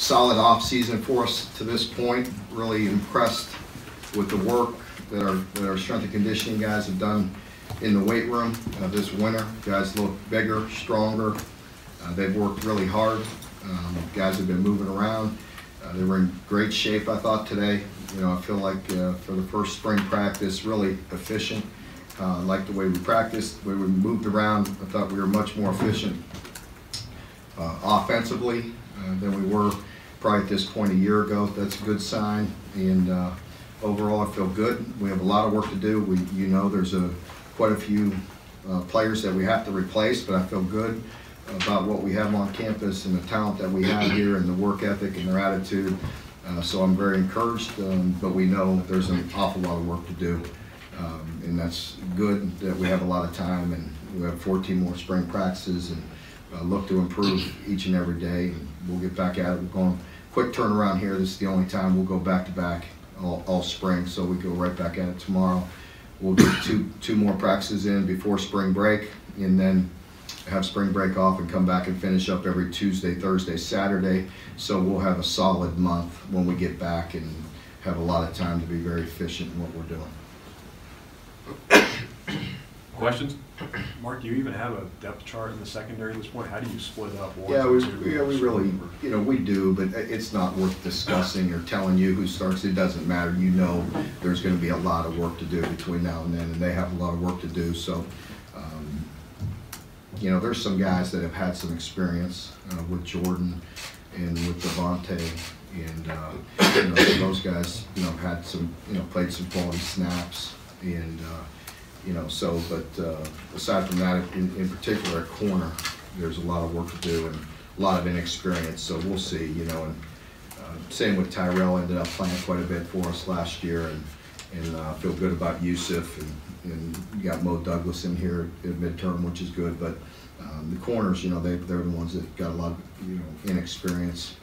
solid off season for us to this point. Really impressed with the work that our strength and conditioning guys have done in the weight room this winter. Guys look bigger, stronger. They've worked really hard. Guys have been moving around. They were in great shape, I thought, today. You know, I feel like for the first spring practice, really efficient. Like the way we practiced, the way we moved around. I thought we were much more efficient offensively than we were probably at this point a year ago. That's a good sign. And overall, I feel good. We have a lot of work to do. You know, there's quite a few players that we have to replace, but I feel good about what we have on campus and the talent that we have here and the work ethic and their attitude. So I'm very encouraged, but we know there's an awful lot of work to do. And that's good that we have a lot of time, and we have 14 more spring practices, and look to improve each and every day. And we'll get back at it. We're going quick turnaround here. This is the only time we'll go back to back all spring, so we go right back at it tomorrow. We'll get two more practices in before spring break, and then have spring break off and come back and finish up every Tuesday, Thursday, Saturday. So we'll have a solid month when we get back and have a lot of time to be very efficient in what we're doing. Questions? Mark, do you even have a depth chart in the secondary at this point? How do you split up? Yeah, we really, you know, we do, but it's not worth discussing or telling you who starts. It doesn't matter. You know, there's going to be a lot of work to do between now and then, and they have a lot of work to do. So, you know, there's some guys that have had some experience with Jordan and with Devontae, and you know, those guys, you know, have had some, you know, played some quality snaps, and you know, so, but aside from that, in particular at corner, there's a lot of work to do and a lot of inexperience. So we'll see, you know, and same with Tyrell, ended up playing quite a bit for us last year, and feel good about Yusuf, and you got Mo Douglas in here at midterm, which is good. But the corners, you know, they're the ones that got a lot of, you know, inexperience.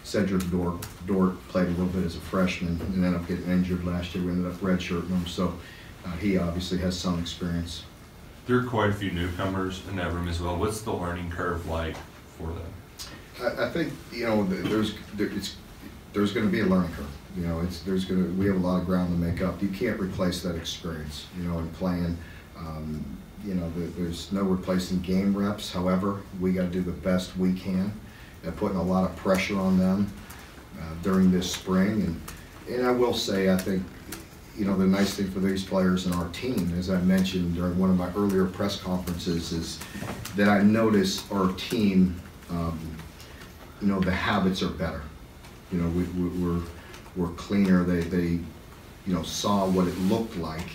Cedric Dort played a little bit as a freshman and ended up getting injured last year. We ended up redshirting him, so he obviously has some experience. There are quite a few newcomers in that room as well. What's the learning curve like for them? I think, you know, there's going to be a learning curve. You know, we have a lot of ground to make up. You can't replace that experience, you know, in playing. You know, there's no replacing game reps. However, we got to do the best we can at putting a lot of pressure on them during this spring. And I will say, I think, you know, the nice thing for these players and our team, as I mentioned during one of my earlier press conferences, is that I notice our team, you know, the habits are better. You know, we're cleaner. They, you know, saw what it looked like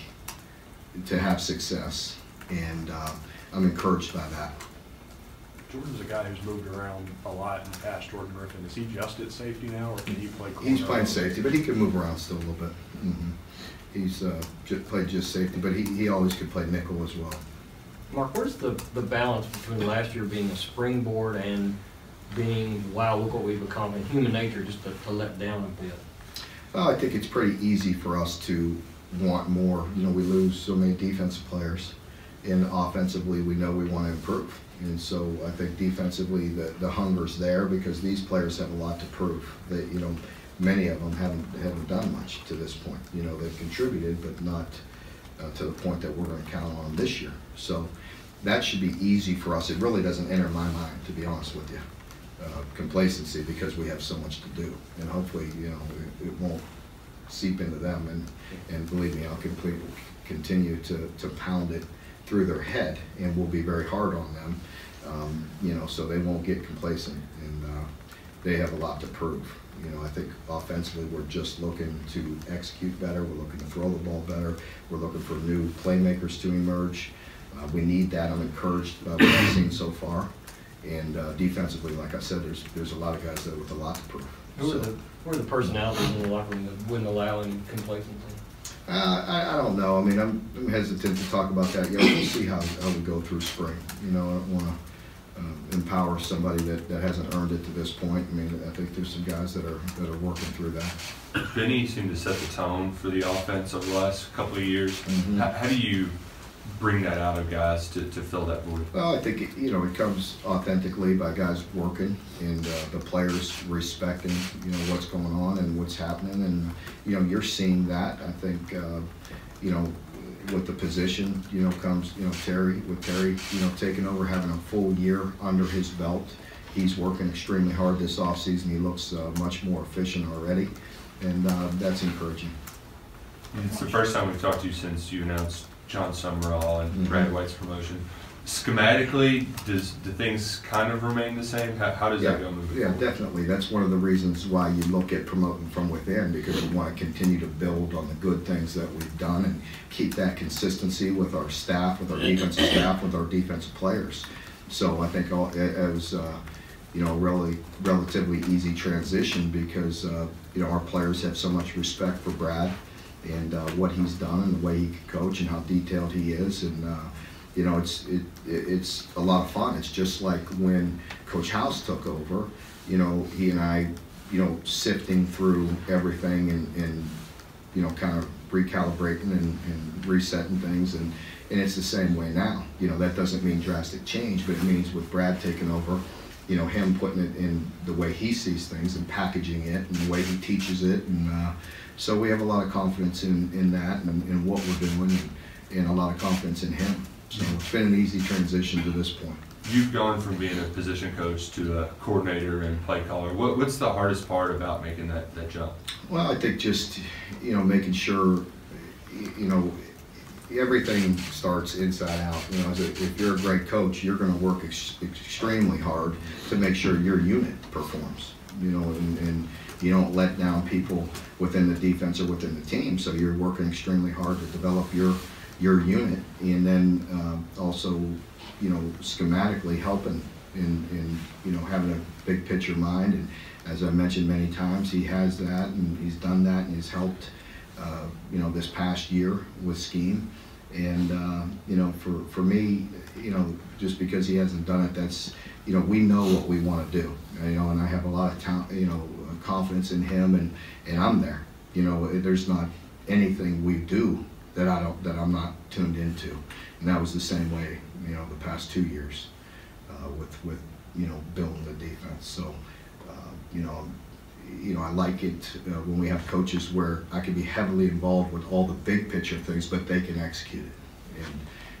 to have success, and I'm encouraged by that. Jordan's a guy who's moved around a lot in the past. Jordan Griffin, is he just at safety now, or can he play corner? He's playing safety, but he can move around still a little bit. Mm-hmm. He's played just safety, but he always could play nickel as well. Mark, where's the balance between last year being a springboard and being, wow, look what we've become, and human nature just to let down a bit? Well, I think it's pretty easy for us to want more. You know, we lose so many defensive players, and offensively we know we want to improve. And so I think defensively the hunger's there, because these players have a lot to prove. That, you know, many of them haven't done much to this point. You know, they've contributed, but not to the point that we're going to count on them this year. So that should be easy for us. It really doesn't enter my mind, to be honest with you. Complacency, because we have so much to do, and hopefully, you know, it won't seep into them. And believe me, I'll continue to pound it through their head, and we'll be very hard on them. You know, so they won't get complacent, and they have a lot to prove. You know, I think offensively we're just looking to execute better. We're looking to throw the ball better. We're looking for new playmakers to emerge. We need that. I'm encouraged by what I've seen so far. And defensively, like I said, there's a lot of guys there with a lot to prove. Who are the personalities in the locker room that wouldn't allow any complacency? I don't know. I mean, I'm hesitant to talk about that yet. We'll see how we go through spring. You know, I don't want to empower somebody that hasn't earned it to this point. I mean, I think there's some guys that are working through that. Benny seemed to set the tone for the offense over the last couple of years. Mm-hmm. How do you bring that out of guys to fill that void? Well, I think, it comes authentically by guys working and the players respecting, what's going on and what's happening. And, you're seeing that. I think, with the position, comes, Terry, taking over, having a full year under his belt. He's working extremely hard this offseason. He looks much more efficient already, and that's encouraging. It's the first time we've talked to you since you announced John Summerall and Brad White's promotion. Schematically, do things kind of remain the same? How does that go moving forward? Yeah, definitely. That's one of the reasons why you look at promoting from within, because we want to continue to build on the good things that we've done and keep that consistency with our staff, with our defensive staff, with our defensive players. So I think it was, really relatively easy transition because, our players have so much respect for Brad and what he's done and the way he can coach and how detailed he is. And, it's a lot of fun. It's just like when Coach House took over, he and I, sifting through everything and kind of recalibrating and resetting things. And it's the same way now. That doesn't mean drastic change, but it means with Brad taking over, him putting it in the way he sees things and packaging it and the way he teaches it. And so we have a lot of confidence in that and in what we're doing and a lot of confidence in him. So it's been an easy transition to this point. You've gone from being a position coach to a coordinator and play caller. What's the hardest part about making that jump? Well, I think just, making sure, everything starts inside out. If you're a great coach, you're going to work extremely hard to make sure your unit performs, and you don't let down people within the defense or within the team. So you're working extremely hard to develop your unit, and then also, schematically helping in having a big picture mind. And as I mentioned many times, he has that, and he's done that, and he's helped, this past year with scheme. And, for me, just because he hasn't done it, that's, we know what we want to do, and I have a lot of confidence in him, and I'm there. There's not anything we do that I'm not tuned into, and that was the same way, the past 2 years with building the defense. So, I like it when we have coaches where I can be heavily involved with all the big picture things, but they can execute it,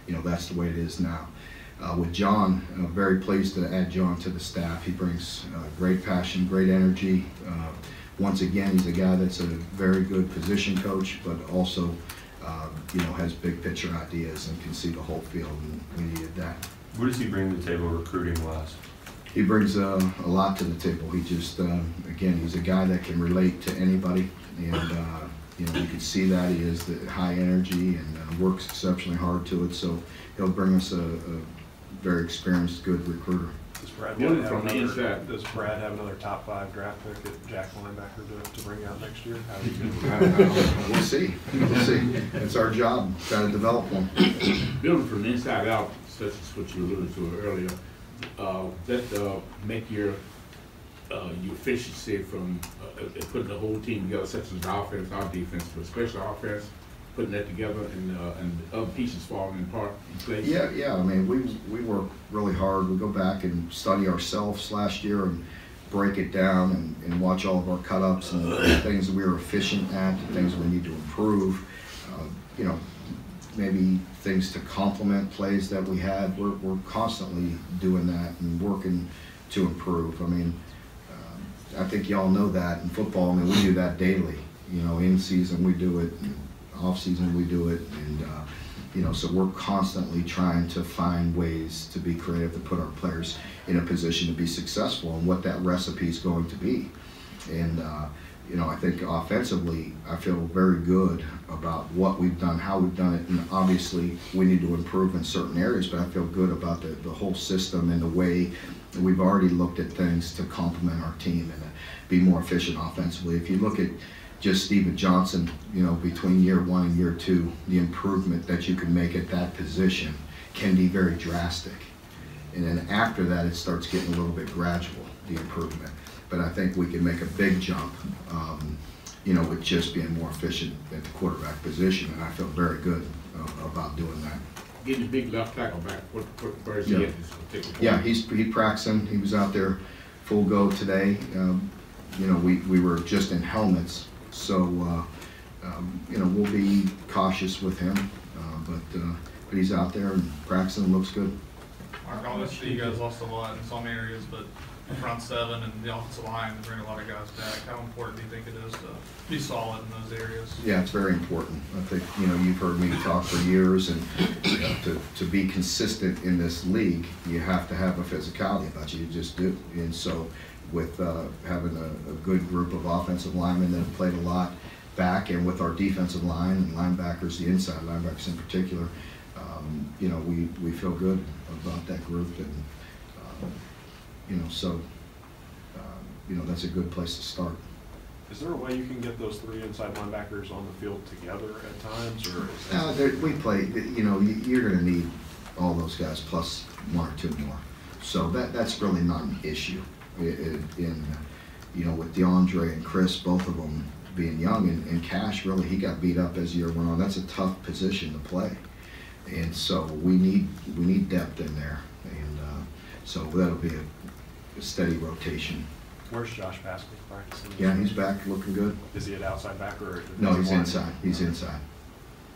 and that's the way it is now. With John, very pleased to add John to the staff. He brings great passion, great energy. Once again, he's a guy that's a very good position coach, but also has big picture ideas and can see the whole field, and we needed that. What does he bring to the table recruiting-wise? He brings a lot to the table. He just, again, he's a guy that can relate to anybody, and you can see that he has the high energy and works exceptionally hard to it. So he'll bring us a very experienced, good recruiter. Does Brad have another top 5 draft pick at Jack linebacker to bring out next year? We'll see. We'll see. It's our job, trying to develop one. Building from the inside out, such as what you alluded to earlier, that make your efficiency from putting the whole team together, such as the offense, our defense, but especially offense, putting that together and other pieces falling in place? Yeah. I mean, we work really hard. We go back and study ourselves last year and break it down and watch all of our cut-ups and the things that we were efficient at, the things we need to improve. Maybe things to complement plays that we had. We're constantly doing that and working to improve. I mean, I think y'all know that in football. I mean, we do that daily. In season we do it, off season we do it, and so we're constantly trying to find ways to be creative, to put our players in a position to be successful and what that recipe is going to be. And I think offensively, I feel very good about what we've done, how we've done it, and obviously we need to improve in certain areas, but I feel good about the whole system and the way that we've already looked at things to complement our team and be more efficient offensively. If you look at just Steven Johnson, between year 1 and year 2, the improvement that you can make at that position can be very drastic. And then after that, it starts getting a little bit gradual, the improvement. But I think we can make a big jump, with just being more efficient at the quarterback position, and I feel very good about doing that. getting the big left tackle back, where is he Yeah. at this particular point? Yeah, he practicing. He was out there full go today. You know, we were just in helmets, so you know, we'll be cautious with him. But he's out there and practicing. Looks good. Mark, obviously you guys lost a lot in some areas, but the front seven and the offensive line to bring a lot of guys back. How important do you think it is to be solid in those areas? Yeah, it's very important. I think, you know, you've heard me talk for years, and you know, to be consistent in this league, you have to have a physicality about you. You just do. And so with having a good group of offensive linemen that have played a lot back, and with our defensive line and linebackers, the inside linebackers in particular, you know, we feel good about that group, and you know, so you know, that's a good place to start. Is there a way you can get those 3 inside linebackers on the field together at times, or is We play. You know, you're going to need all those guys plus 1 or 2 more. So that's really not an issue. In you know, with DeAndre and Chris, both of them being young, and Cash, really, he got beat up as the year went on. That's a tough position to play, and so we need depth in there, and so that'll be a steady rotation. Where's Josh Pascal practicing? Yeah, he's back, looking good. Is he at outside back or? No, he's inside. He's inside.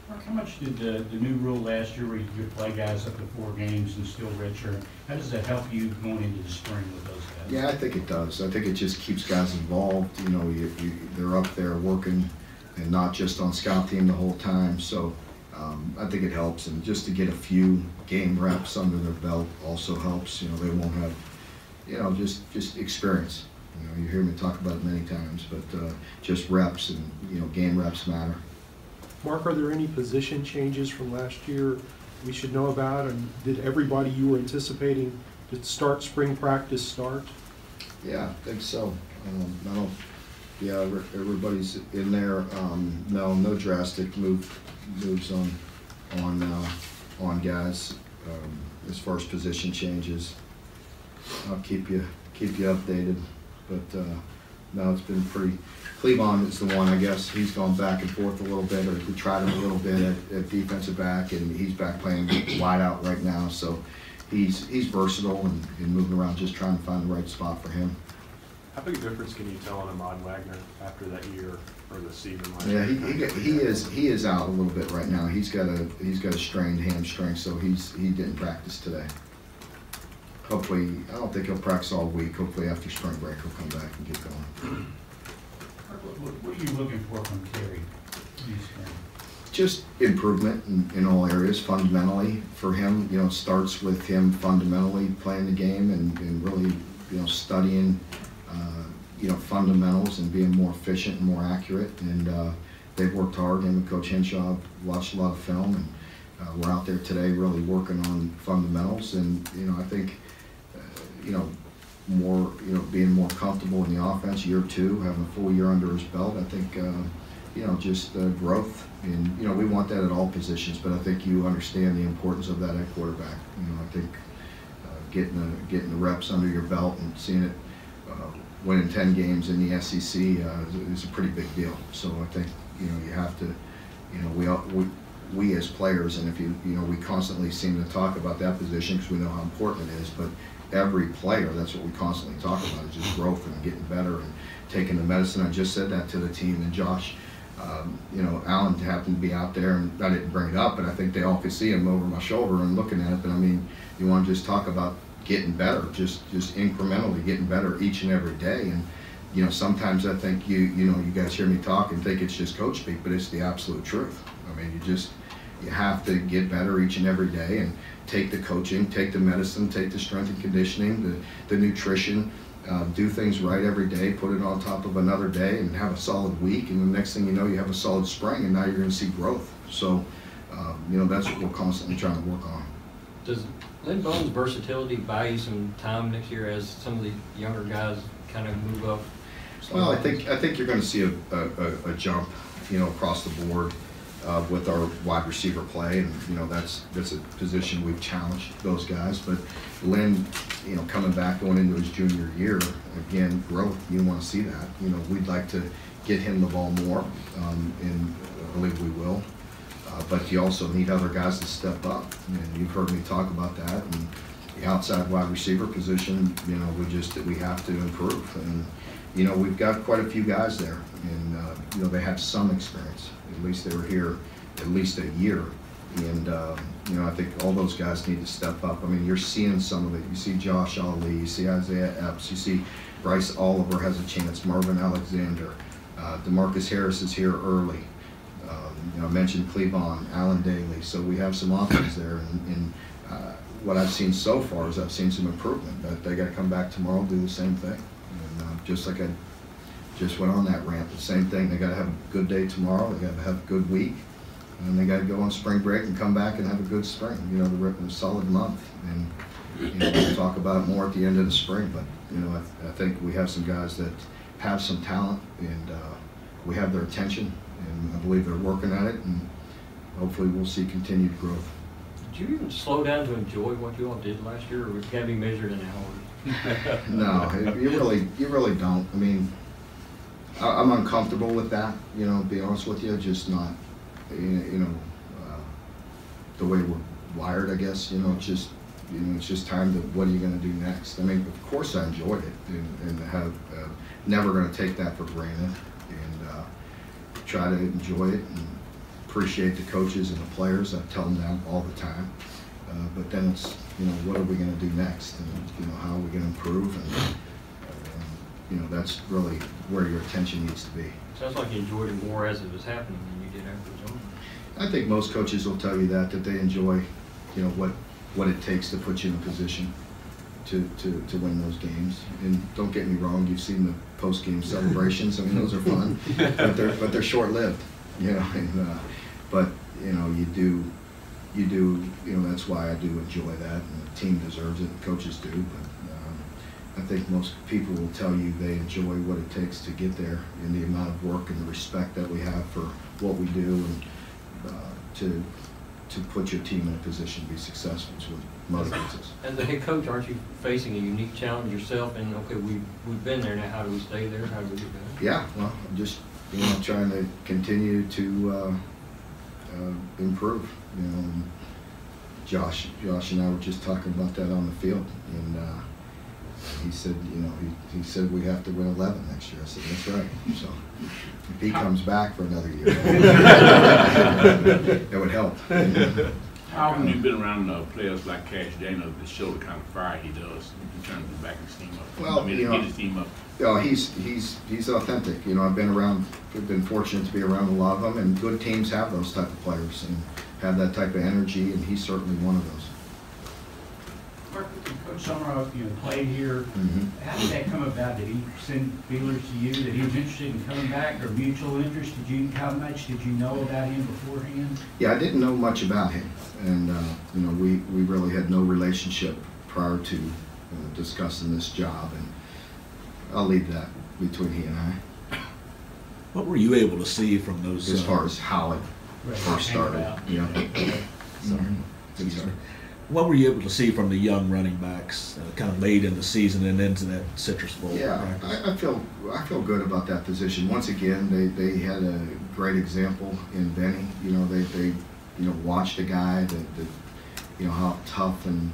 Mark, how much did the new rule last year where you could play guys up to 4 games and still redshirt, how does that help you going into the spring with those guys? Yeah, I think it does. I think it just keeps guys involved. You know, they're up there working, and not just on scout team the whole time. So I think it helps, and just to get a few game reps under their belt also helps. You know, they won't have, you know, just experience. You know, you hear me talk about it many times, but just reps, and you know, game reps matter. Mark, are there any position changes from last year we should know about? And did everybody you were anticipating to start spring practice start? Yeah, I think so. I don't. Yeah, everybody's in there. No drastic moves on guys as far as position changes. I'll keep you updated, but no, it's been pretty. Cleavon is the one, I guess. He's gone back and forth a little bit, or we tried him a little bit at defensive back, and he's back playing wide out right now. So he's versatile and moving around, just trying to find the right spot for him. How big a difference can you tell on Ahmad Wagner after that year or the season last Yeah, year? he is out a little bit right now. He's got a strained hamstring, so he didn't practice today. Hopefully, I don't think he'll practice all week. Hopefully after spring break he'll come back and get going. What are you looking for from Terry? Just improvement in all areas, fundamentally for him. You know, it starts with him fundamentally playing the game and really, you know, studying, you know, fundamentals and being more efficient and more accurate. And they've worked hard. Him and Coach Henshaw watched a lot of film, and we're out there today really working on fundamentals. And you know, I think, you know, more, you know, being more comfortable in the offense, year 2, having a full year under his belt. I think, you know, just growth. And, you know, we want that at all positions, but I think you understand the importance of that at quarterback. You know, I think getting the reps under your belt and seeing it winning 10 games in the SEC is a pretty big deal. So I think, you know, you have to, you know, we as players, and if you know, we constantly seem to talk about that position because we know how important it is, but every player, that's what we constantly talk about, is just growth and getting better and taking the medicine. I just said that to the team, and Josh, you know, Allen happened to be out there, and I didn't bring it up, but I think they all could see him over my shoulder and looking at it. But I mean, you want to just talk about getting better, just incrementally getting better each and every day. And you know, sometimes I think you know, you guys hear me talk and think it's just coach speak, but it's the absolute truth. I mean, you have to get better each and every day, and take the coaching, take the medicine, take the strength and conditioning, the nutrition, do things right every day, put it on top of another day, and have a solid week. And the next thing you know, you have a solid spring, and now you're going to see growth. So, you know, that's what we're constantly trying to work on. Does Lynn Bone's versatility buy you some time next year as some of the younger guys kind of move up? Well, I think you're going to see a jump, you know, across the board with our wide receiver play, and you know, that's a position we've challenged those guys. But Lynn, you know, coming back going into his junior year, again, growth. You want to see that. You know, we'd like to get him the ball more, and I believe we will. But you also need other guys to step up, and you've heard me talk about that. And the outside wide receiver position, you know, we have to improve. And you know, we've got quite a few guys there, and you know, they have some experience. At least they were here at least a year, and you know, I think all those guys need to step up. I mean, you're seeing some of it. You see Josh Ali, you see Isaiah Epps, you see Bryce Oliver has a chance, Marvin Alexander, DeMarcus Harris is here early. You know, I mentioned Cleavon, Allen Daly, so we have some options there. And what I've seen so far is I've seen some improvement. But they got to come back tomorrow and do the same thing. And just like I just went on that rant, the same thing. They got to have a good day tomorrow. They got to have a good week, and they got to go on spring break and come back and have a good spring. You know, the solid month. And you know, we'll talk about it more at the end of the spring. But you know, I think we have some guys that have some talent, and we have their attention. And I believe they're working at it, and hopefully we'll see continued growth. Did you even slow down to enjoy what you all did last year, or can it be measured in hours? No, you really don't. I mean, I'm uncomfortable with that, you know, to be honest with you, just not, you know, the way we're wired, I guess. You know, it's just, you know, it's just time to, what are you going to do next? I mean, of course I enjoyed it, and have never going to take that for granted, and try to enjoy it and appreciate the coaches and the players. I tell them that all the time. But then it's, you know, what are we going to do next? And, you know, how are we going to improve? And you know, that's really where your attention needs to be. Sounds like you enjoyed it more as it was happening than you did after it was over. I think most coaches will tell you that they enjoy, you know, what it takes to put you in a position to win those games. And don't get me wrong, you've seen the post-game celebrations. I mean, those are fun, but they're short-lived, you know. And, but you know, you do, you know, that's why I do enjoy that, and the team deserves it, and coaches do. But I think most people will tell you they enjoy what it takes to get there, and the amount of work and the respect that we have for what we do, and to put your team in a position to be successful is what motivates us. As the head coach, aren't you facing a unique challenge yourself? And okay, we've been there now. How do we stay there? How do we get better? Yeah, well, I'm just, you know, trying to continue to improve. You know, and Josh and I were just talking about that on the field, and he said, you know, he said we have to win 11 next year. I said, that's right. So if he comes back for another year, that would help. How often you've been around players like Cash Daniel that show the kind of fire he does in terms of backing his team up? Well, I mean, you know, get his team up. He's authentic. You know, I've been fortunate to be around a lot of them, and good teams have those type of players and have that type of energy, and he's certainly one of those. Coach Summerall, you know, played here. Mm-hmm. How did that come about? Did he send feelers to you that he was interested in coming back, or mutual interest? How much did you know about him beforehand? Yeah, I didn't know much about him, and you know, we really had no relationship prior to discussing this job, and I'll leave that between he and I. What were you able to see from those? As far as how it first started, you know. Sorry. What were you able to see from the young running backs, kind of late in the season and into that Citrus Bowl practice? I feel good about that position. Once again, they had a great example in Benny. You know, they you know, watched a guy that you know, how tough and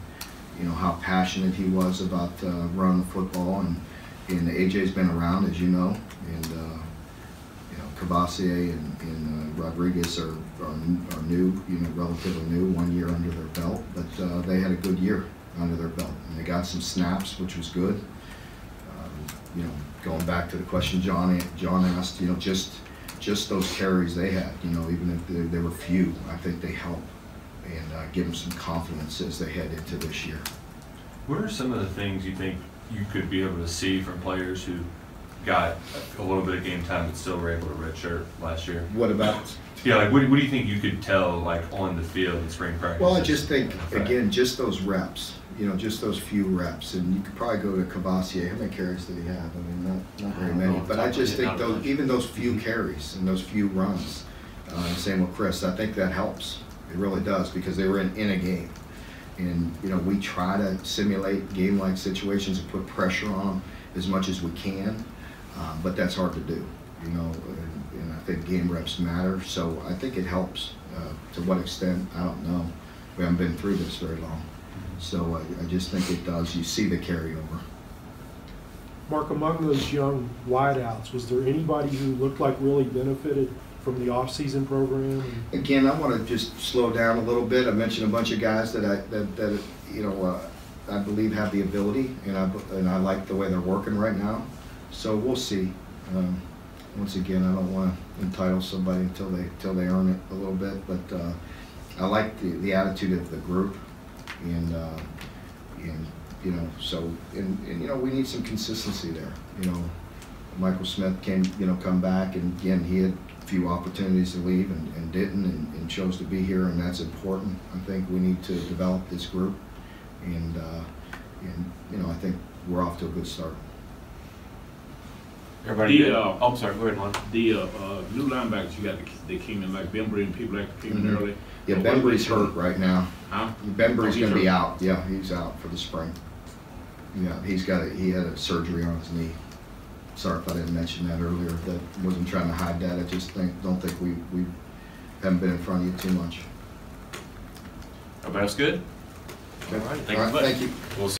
you know, how passionate he was about running the football, and AJ's been around, as you know, and you know, Cavassier and Rodriguez are new, you know, relatively new, 1 year under their belt, but they had a good year under their belt, and they got some snaps, which was good. You know, going back to the question John asked, you know, just those carries they had, you know, even if they were few, I think they help and give them some confidence as they head into this year. What are some of the things you think you could be able to see from players who got a little bit of game time but still were able to redshirt last year? What about? Yeah, like what do you think you could tell, like, on the field in spring practice? Well, I just think, again, just those reps, you know, just those few reps, and you could probably go to Cavassier. How many carries did he have? I mean, not very many, but I just think even those few carries and those few runs, same with Chris, I think that helps. It really does, because they were in a game. And, you know, we try to simulate game-like situations and put pressure on them as much as we can, but that's hard to do, you know. And and I think game reps matter. So I think it helps. To what extent, I don't know. We haven't been through this very long. So I just think it does. You see the carryover. Mark, among those young wideouts, was there anybody who looked like really benefited from the off-season program? Again, I want to just slow down a little bit. I mentioned a bunch of guys that I believe have the ability, and I like the way they're working right now. So we'll see. Once again, I don't want to entitle somebody until they earn it a little bit, but I like the attitude of the group, and you know, so and you know, we need some consistency there. You know, Michael Smith come back, and again, he had a few opportunities to leave and didn't, and chose to be here, and that's important. I think we need to develop this group, and you know, I think we're off to a good start. Everybody good? I'm sorry, go ahead, Lon. The new linebackers you got, they came in like Bembry and people like came in early. Yeah, Bembry's hurt right now. Huh? Bembry's Oh, going to be hurt. out. Yeah, he's out for the spring. Yeah, he had a surgery on his knee. Sorry if I didn't mention that earlier. That wasn't trying to hide that. I just don't think we haven't been in front of you too much. Everybody else good? Okay. All right, All right, thank you. We'll see.